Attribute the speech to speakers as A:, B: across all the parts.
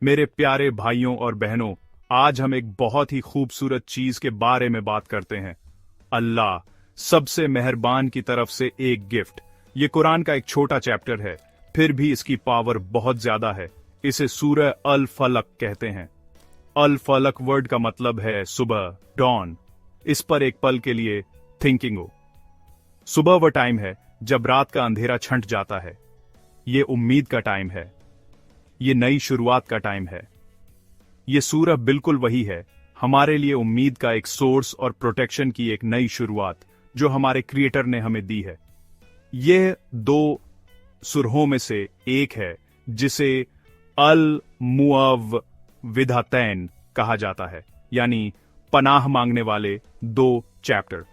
A: मेरे प्यारे भाइयों और बहनों, आज हम एक बहुत ही खूबसूरत चीज के बारे में बात करते हैं। अल्लाह सबसे मेहरबान की तरफ से एक गिफ्ट। ये कुरान का एक छोटा चैप्टर है, फिर भी इसकी पावर बहुत ज्यादा है। इसे सूरह अल फलक कहते हैं। अल फलक वर्ड का मतलब है सुबह, डॉन। इस पर एक पल के लिए थिंकिंग हो। सुबह वह टाइम है जब रात का अंधेरा छंट जाता है। ये उम्मीद का टाइम है। ये नई शुरुआत का टाइम है। ये सूरह बिल्कुल वही है, हमारे लिए उम्मीद का एक सोर्स और प्रोटेक्शन की एक नई शुरुआत जो हमारे क्रिएटर ने हमें दी है। ये दो सुरहों में से एक है जिसे अल मुअव्विधातैन कहा जाता है, यानी पनाह मांगने वाले दो चैप्टर।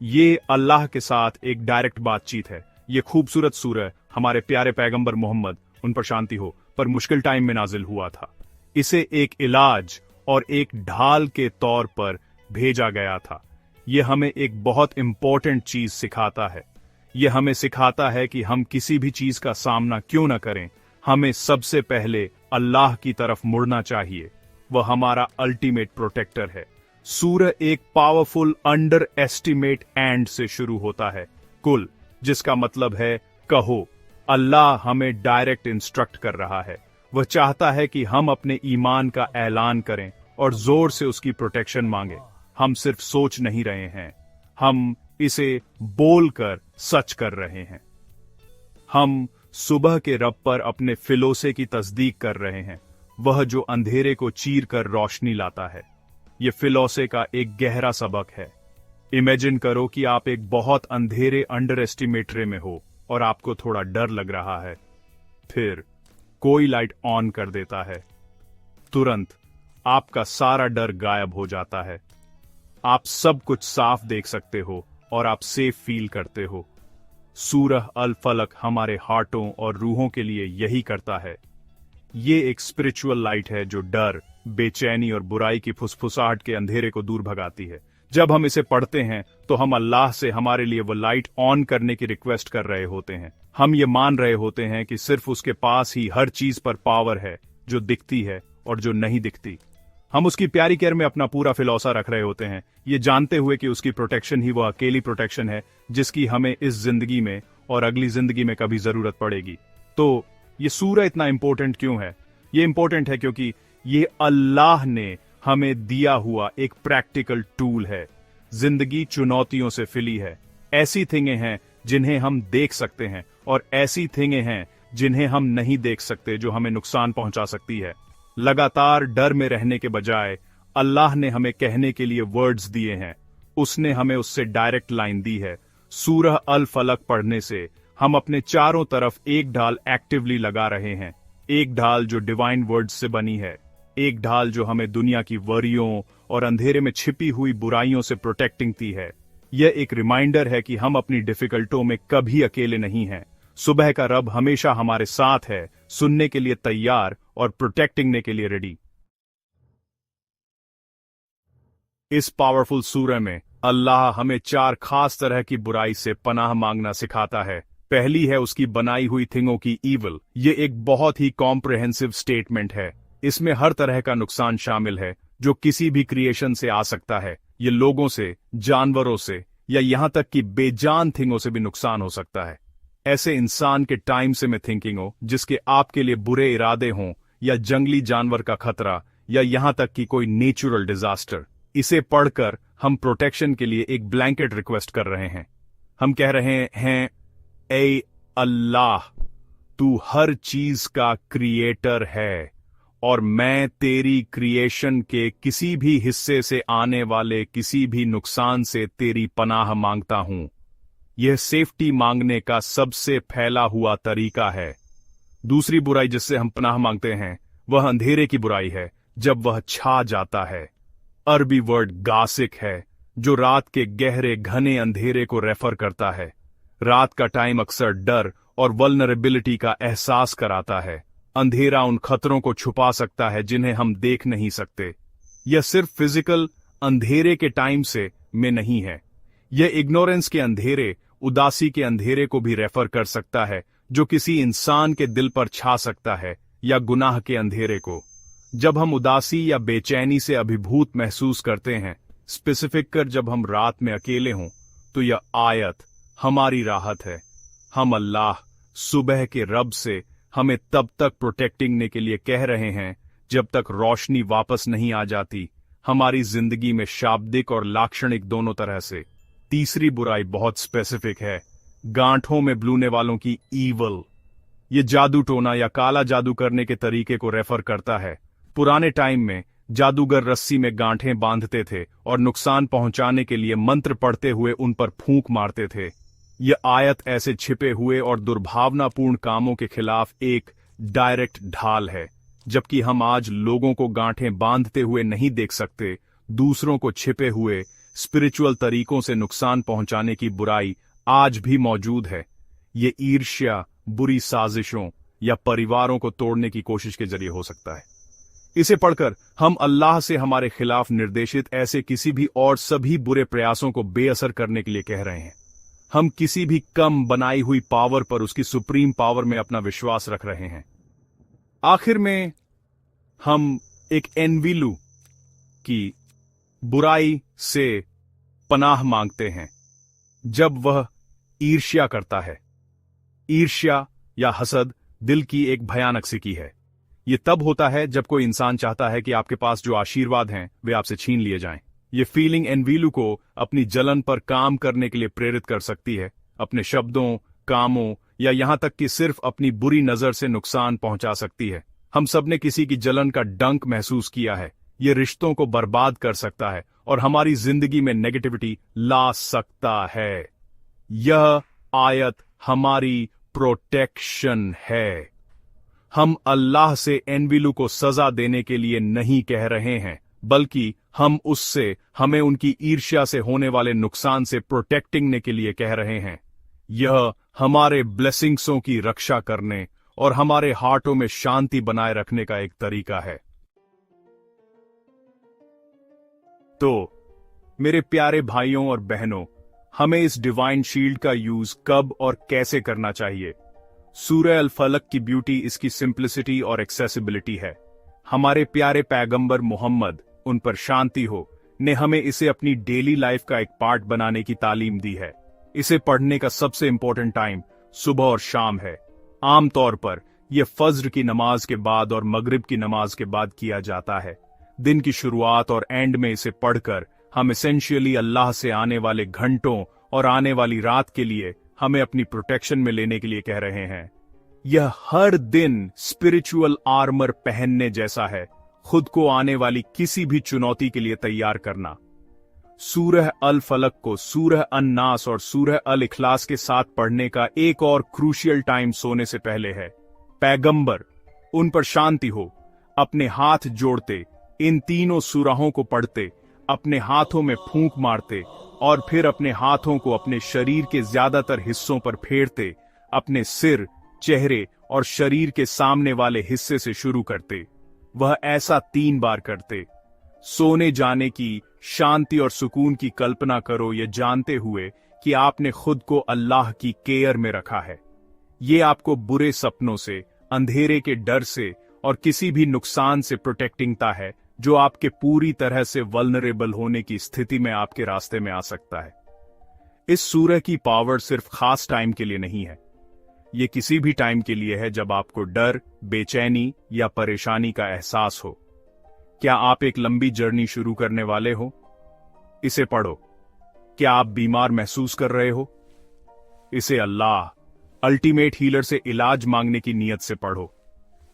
A: ये अल्लाह के साथ एक डायरेक्ट बातचीत है। ये खूबसूरत सूरह हमारे प्यारे पैगंबर मोहम्मद, उन पर शांति हो, पर मुश्किल टाइम में नाजिल हुआ था। इसे एक इलाज और एक ढाल के तौर पर भेजा गया था। यह हमें एक बहुत इंपॉर्टेंट चीज सिखाता है। यह हमें सिखाता है कि हम किसी भी चीज का सामना क्यों न करें, हमें सबसे पहले अल्लाह की तरफ मुड़ना चाहिए। वह हमारा अल्टीमेट प्रोटेक्टर है। सूरह एक पावरफुल अंडर एस्टिमेट एंड से शुरू होता है, कुल, जिसका मतलब है कहो। अल्लाह हमें डायरेक्ट इंस्ट्रक्ट कर रहा है। वह चाहता है कि हम अपने ईमान का ऐलान करें और जोर से उसकी प्रोटेक्शन मांगे। हम सिर्फ सोच नहीं रहे हैं, हम इसे बोलकर सच कर रहे हैं। हम सुबह के रब पर अपने फिलोसे की तस्दीक कर रहे हैं, वह जो अंधेरे को चीर कर रोशनी लाता है। यह फिलोसे का एक गहरा सबक है। इमेजिन करो कि आप एक बहुत अंधेरे अंडर एस्टिमेटरे में हो और आपको थोड़ा डर लग रहा है। फिर कोई लाइट ऑन कर देता है, तुरंत आपका सारा डर गायब हो जाता है। आप सब कुछ साफ देख सकते हो और आप सेफ फील करते हो। सूरह अल फलक हमारे हार्टों और रूहों के लिए यही करता है। ये एक स्पिरिचुअल लाइट है जो डर, बेचैनी और बुराई की फुसफुसाहट के अंधेरे को दूर भगाती है। जब हम इसे पढ़ते हैं तो हम अल्लाह से हमारे लिए वो लाइट ऑन करने की रिक्वेस्ट कर रहे होते हैं। हम ये मान रहे होते हैं कि सिर्फ उसके पास ही हर चीज पर पावर है, जो दिखती है और जो नहीं दिखती। हम उसकी प्यारी केयर में अपना पूरा फिलौसा रख रहे होते हैं, ये जानते हुए कि उसकी प्रोटेक्शन ही वह अकेली प्रोटेक्शन है जिसकी हमें इस जिंदगी में और अगली जिंदगी में कभी जरूरत पड़ेगी। तो ये सूरह इतना इंपॉर्टेंट क्यों है? ये इंपॉर्टेंट है क्योंकि ये अल्लाह ने हमें दिया हुआ एक प्रैक्टिकल टूल है। जिंदगी चुनौतियों से फिली है। ऐसी थिंगें हैं जिन्हें हम देख सकते हैं और ऐसी थिंगें हैं जिन्हें हम नहीं देख सकते, जो हमें नुकसान पहुंचा सकती है। लगातार डर में रहने के बजाय अल्लाह ने हमें कहने के लिए वर्ड्स दिए हैं। उसने हमें उससे डायरेक्ट लाइन दी है। सूरह अल फलक पढ़ने से हम अपने चारों तरफ एक ढाल एक्टिवली लगा रहे हैं। एक ढाल जो डिवाइन वर्ड्स से बनी है, एक ढाल जो हमें दुनिया की वरियों और अंधेरे में छिपी हुई बुराइयों से प्रोटेक्टिंग दी है। यह एक रिमाइंडर है कि हम अपनी डिफिकल्टों में कभी अकेले नहीं हैं। सुबह का रब हमेशा हमारे साथ है, सुनने के लिए तैयार और प्रोटेक्टिंग के लिए रेडी। इस पावरफुल सूरह में अल्लाह हमें चार खास तरह की बुराई से पनाह मांगना सिखाता है। पहली है उसकी बनाई हुई थिंगों की ईविल। ये एक बहुत ही कॉम्प्रिहेंसिव स्टेटमेंट है। इसमें हर तरह का नुकसान शामिल है जो किसी भी क्रिएशन से आ सकता है। ये लोगों से, जानवरों से या यहां तक कि बेजान थिंगों से भी नुकसान हो सकता है। ऐसे इंसान के टाइम से मैं थिंकिंग हो जिसके आपके लिए बुरे इरादे हों, या जंगली जानवर का खतरा, या यहां तक कि कोई नेचुरल डिजास्टर। इसे पढ़कर हम प्रोटेक्शन के लिए एक ब्लैंकेट रिक्वेस्ट कर रहे हैं। हम कह रहे हैं, ए अल्लाह, तू हर चीज का क्रिएटर है और मैं तेरी क्रिएशन के किसी भी हिस्से से आने वाले किसी भी नुकसान से तेरी पनाह मांगता हूं। यह सेफ्टी मांगने का सबसे फैला हुआ तरीका है। दूसरी बुराई जिससे हम पनाह मांगते हैं वह अंधेरे की बुराई है, जब वह छा जाता है। अरबी वर्ड गासिक है, जो रात के गहरे घने अंधेरे को रेफर करता है। रात का टाइम अक्सर डर और वल्नरेबिलिटी का एहसास कराता है। अंधेरा उन खतरों को छुपा सकता है जिन्हें हम देख नहीं सकते। यह सिर्फ फिजिकल अंधेरे के टाइम से में नहीं है। यह इग्नोरेंस के अंधेरे, उदासी के अंधेरे को भी रेफर कर सकता है, जो किसी इंसान के दिल पर छा सकता है, या गुनाह के अंधेरे को। जब हम उदासी या बेचैनी से अभिभूत महसूस करते हैं, स्पेसिफिक कर जब हम रात में अकेले हों, तो यह आयत हमारी राहत है। हम अल्लाह सुबह के रब से हमें तब तक प्रोटेक्टिंग के लिए कह रहे हैं जब तक रोशनी वापस नहीं आ जाती, हमारी जिंदगी में शाब्दिक और लाक्षणिक दोनों तरह से। तीसरी बुराई बहुत स्पेसिफिक है, गांठों में ब्लूने वालों की ईवल। ये जादू टोना या काला जादू करने के तरीके को रेफर करता है। पुराने टाइम में जादूगर रस्सी में गांठें बांधते थे और नुकसान पहुंचाने के लिए मंत्र पढ़ते हुए उन पर फूंक मारते थे। यह आयत ऐसे छिपे हुए और दुर्भावनापूर्ण कामों के खिलाफ एक डायरेक्ट ढाल है। जबकि हम आज लोगों को गांठें बांधते हुए नहीं देख सकते, दूसरों को छिपे हुए स्पिरिचुअल तरीकों से नुकसान पहुंचाने की बुराई आज भी मौजूद है। ये ईर्ष्या, बुरी साजिशों या परिवारों को तोड़ने की कोशिश के जरिए हो सकता है। इसे पढ़कर हम अल्लाह से हमारे खिलाफ निर्देशित ऐसे किसी भी और सभी बुरे प्रयासों को बेअसर करने के लिए कह रहे हैं। हम किसी भी कम बनाई हुई पावर पर उसकी सुप्रीम पावर में अपना विश्वास रख रहे हैं। आखिर में हम एक एनविलू की बुराई से पनाह मांगते हैं जब वह ईर्ष्या करता है। ईर्ष्या या हसद दिल की एक भयानक सिकी है। यह तब होता है जब कोई इंसान चाहता है कि आपके पास जो आशीर्वाद हैं वे आपसे छीन लिए जाएं। ये फीलिंग एनविलू को अपनी जलन पर काम करने के लिए प्रेरित कर सकती है, अपने शब्दों, कामों या यहां तक कि सिर्फ अपनी बुरी नजर से नुकसान पहुंचा सकती है। हम सबने किसी की जलन का डंक महसूस किया है। यह रिश्तों को बर्बाद कर सकता है और हमारी जिंदगी में नेगेटिविटी ला सकता है। यह आयत हमारी प्रोटेक्शन है। हम अल्लाह से एनविलू को सजा देने के लिए नहीं कह रहे हैं, बल्कि हम उससे हमें उनकी ईर्ष्या से होने वाले नुकसान से प्रोटेक्टिंग के लिए कह रहे हैं। यह हमारे ब्लेसिंग्सों की रक्षा करने और हमारे हार्टों में शांति बनाए रखने का एक तरीका है। तो मेरे प्यारे भाइयों और बहनों, हमें इस डिवाइन शील्ड का यूज कब और कैसे करना चाहिए? सूरह अल फलक की ब्यूटी इसकी सिंप्लिसिटी और एक्सेसिबिलिटी है। हमारे प्यारे पैगंबर मोहम्मद, उन पर शांति हो, ने हमें इसे अपनी डेली लाइफ का एक पार्ट बनाने की तालीम दी है। इसे पढ़ने का सबसे इंपॉर्टेंट टाइम सुबह और शाम है। आमतौर पर यह फज्र की नमाज के बाद और मगरिब की नमाज के बाद किया जाता है। दिन की शुरुआत और एंड में इसे पढ़कर हम एसेंशियली अल्लाह से आने वाले घंटों और आने वाली रात के लिए हमें अपनी प्रोटेक्शन में लेने के लिए कह रहे हैं। यह हर दिन स्पिरिचुअल आर्मर पहनने जैसा है, खुद को आने वाली किसी भी चुनौती के लिए तैयार करना। सूरह अल फलक को सूरह अन्नास और सूरह अल इखलास के साथ पढ़ने का एक और क्रूशियल टाइम सोने से पहले है। पैगंबर, उन पर शांति हो, अपने हाथ जोड़ते इन तीनों सूराहों को पढ़ते, अपने हाथों में फूंक मारते और फिर अपने हाथों को अपने शरीर के ज्यादातर हिस्सों पर फेरते, अपने सिर, चेहरे और शरीर के सामने वाले हिस्से से शुरू करते। वह ऐसा 3 बार करते। सोने जाने की शांति और सुकून की कल्पना करो, ये जानते हुए कि आपने खुद को अल्लाह की केयर में रखा है। ये आपको बुरे सपनों से, अंधेरे के डर से और किसी भी नुकसान से प्रोटेक्टिंगता है जो आपके पूरी तरह से वल्नरेबल होने की स्थिति में आपके रास्ते में आ सकता है। इस सूरह की पावर सिर्फ खास टाइम के लिए नहीं है, ये किसी भी टाइम के लिए है जब आपको डर, बेचैनी या परेशानी का एहसास हो। क्या आप एक लंबी जर्नी शुरू करने वाले हो? इसे पढ़ो। क्या आप बीमार महसूस कर रहे हो? इसे अल्लाह, अल्टीमेट हीलर से इलाज मांगने की नीयत से पढ़ो।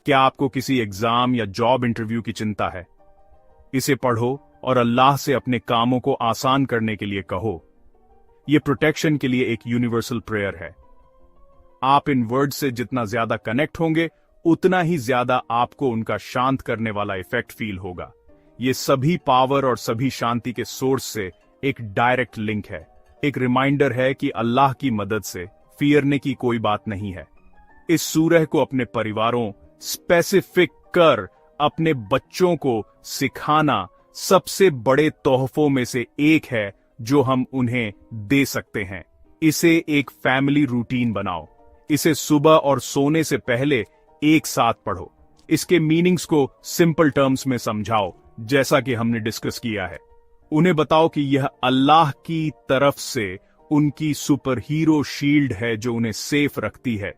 A: क्या आपको किसी एग्जाम या जॉब इंटरव्यू की चिंता है? इसे पढ़ो और अल्लाह से अपने कामों को आसान करने के लिए कहो। यह प्रोटेक्शन के लिए एक यूनिवर्सल प्रेयर है। आप इन वर्ड से जितना ज्यादा कनेक्ट होंगे, उतना ही ज्यादा आपको उनका शांत करने वाला इफेक्ट फील होगा। ये सभी पावर और सभी शांति के सोर्स से एक डायरेक्ट लिंक है, एक रिमाइंडर है कि अल्लाह की मदद से फियरने की कोई बात नहीं है। इस सूरह को अपने परिवारों, स्पेसिफिक कर अपने बच्चों को सिखाना सबसे बड़े तोहफों में से एक है जो हम उन्हें दे सकते हैं। इसे एक फैमिली रूटीन बनाओ। इसे सुबह और सोने से पहले एक साथ पढ़ो। इसके मीनिंग्स को सिंपल टर्म्स में समझाओ, जैसा कि हमने डिस्कस किया है। उन्हें बताओ कि यह अल्लाह की तरफ से उनकी सुपर हीरो शील्ड है जो उन्हें सेफ रखती है।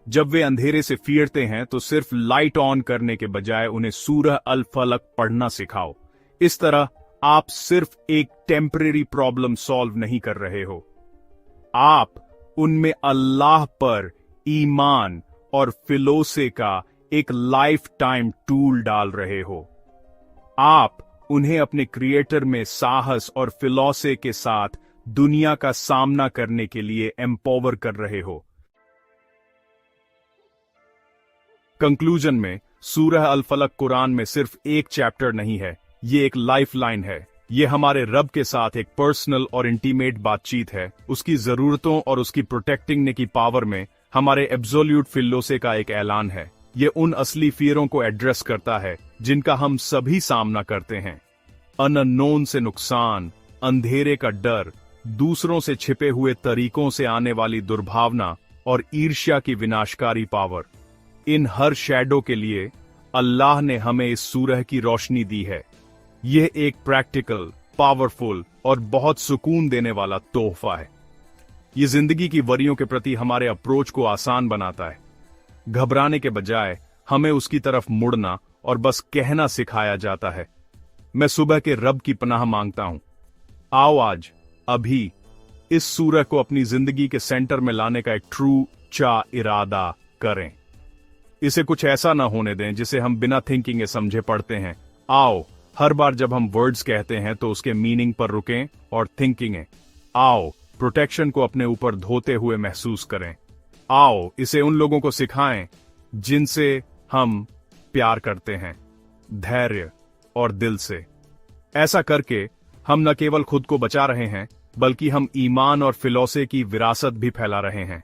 A: जब वे अंधेरे से फिरते हैं तो सिर्फ लाइट ऑन करने के बजाय उन्हें सूरह अल फलक पढ़ना सिखाओ। इस तरह आप सिर्फ एक टेम्परेरी प्रॉब्लम सॉल्व नहीं कर रहे हो, आप उनमें अल्लाह पर ईमान और फिलोसे का एक लाइफ टाइम टूल डाल रहे हो। आप उन्हें अपने क्रिएटर में साहस और फिलोसे के साथ दुनिया का सामना करने के लिए एम्पावर कर रहे हो। कंक्लूजन में, सूरह अल फलक कुरान में सिर्फ एक चैप्टर नहीं है, ये एक लाइफलाइन है। ये हमारे रब के साथ एक पर्सनल और इंटीमेट बातचीत है, उसकी जरूरतों और उसकी प्रोटेक्टिंग ने की पावर में हमारे एब्सोल्यूट फिलोसे का एक ऐलान है। ये उन असली फियरों को एड्रेस करता है जिनका हम सभी सामना करते हैं। अननोन से नुकसान, अंधेरे का डर, दूसरों से छिपे हुए तरीकों से आने वाली दुर्भावना और ईर्ष्या की विनाशकारी पावर। इन हर शैडो के लिए अल्लाह ने हमें इस सूरह की रोशनी दी है। यह एक प्रैक्टिकल, पावरफुल और बहुत सुकून देने वाला तोहफा है। यह जिंदगी की वरियों के प्रति हमारे अप्रोच को आसान बनाता है। घबराने के बजाय हमें उसकी तरफ मुड़ना और बस कहना सिखाया जाता है, मैं सुबह के रब की पनाह मांगता हूं। आओ आज, अभी इस सूरह को अपनी जिंदगी के सेंटर में लाने का एक ट्रू इरादा करें। इसे कुछ ऐसा ना होने दें जिसे हम बिना थिंकिंग समझे पढ़ते हैं। आओ, हर बार जब हम वर्ड्स कहते हैं तो उसके मीनिंग पर रुकें और थिंकिंग। आओ, प्रोटेक्शन को अपने ऊपर धोते हुए महसूस करें। आओ, इसे उन लोगों को सिखाएं जिनसे हम प्यार करते हैं, धैर्य और दिल से। ऐसा करके हम न केवल खुद को बचा रहे हैं, बल्कि हम ईमान और फिलोसे की विरासत भी फैला रहे हैं।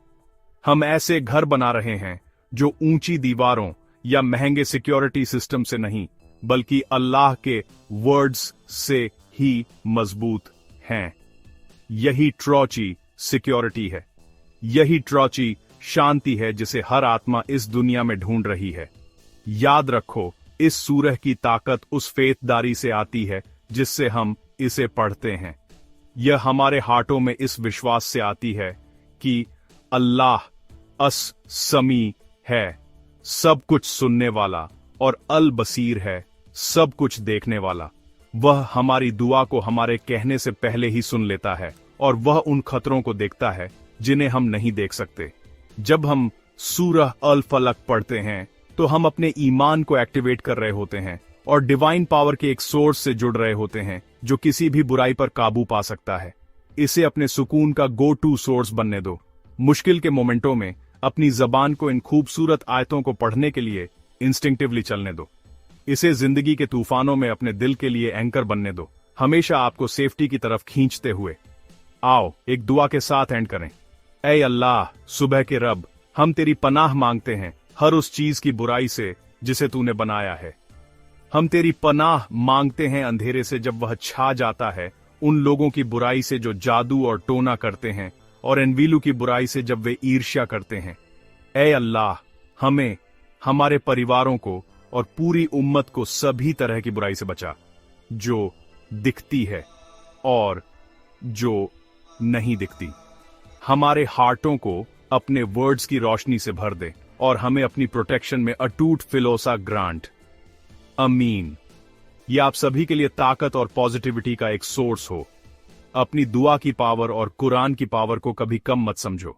A: हम ऐसे घर बना रहे हैं जो ऊंची दीवारों या महंगे सिक्योरिटी सिस्टम से नहीं, बल्कि अल्लाह के वर्ड्स से ही मजबूत हैं। यही ट्रॉची सिक्योरिटी है, यही ट्रॉची शांति है जिसे हर आत्मा इस दुनिया में ढूंढ रही है। याद रखो, इस सूरह की ताकत उस फेतदारी से आती है जिससे हम इसे पढ़ते हैं। यह हमारे हार्टों में इस विश्वास से आती है कि अल्लाह अस समी है, सब कुछ सुनने वाला, और अल बसीर है, सब कुछ देखने वाला। वह हमारी दुआ को हमारे कहने से पहले ही सुन लेता है, और वह उन खतरों को देखता है जिन्हें हम नहीं देख सकते। जब हम सूरह अल फलक पढ़ते हैं तो हम अपने ईमान को एक्टिवेट कर रहे होते हैं और डिवाइन पावर के एक सोर्स से जुड़ रहे होते हैं जो किसी भी बुराई पर काबू पा सकता है। इसे अपने सुकून का गो टू सोर्स बनने दो। मुश्किल के मोमेंटों में अपनी जबान को इन खूबसूरत आयतों को पढ़ने के लिए इंस्टिंक्टिवली चलने दो। इसे जिंदगी के तूफानों में अपने दिल के लिए एंकर बनने दो, हमेशा आपको सेफ्टी की तरफ खींचते हुए। आओ, एक दुआ के साथ एंड करें। ऐ अल्लाह, सुबह के रब, हम तेरी पनाह मांगते हैं हर उस चीज की बुराई से जिसे तूने बनाया है। हम तेरी पनाह मांगते हैं अंधेरे से जब वह छा जाता है, उन लोगों की बुराई से जो जादू और टोना करते हैं, और एनवीलू की बुराई से जब वे ईर्ष्या करते हैं। ऐ अल्लाह, हमें, हमारे परिवारों को और पूरी उम्मत को सभी तरह की बुराई से बचा, जो दिखती है और जो नहीं दिखती। हमारे हार्टों को अपने वर्ड्स की रोशनी से भर दे और हमें अपनी प्रोटेक्शन में अटूट फिलोसा ग्रांट। अमीन। यह आप सभी के लिए ताकत और पॉजिटिविटी का एक सोर्स हो। अपनी दुआ की पावर और कुरान की पावर को कभी कम मत समझो।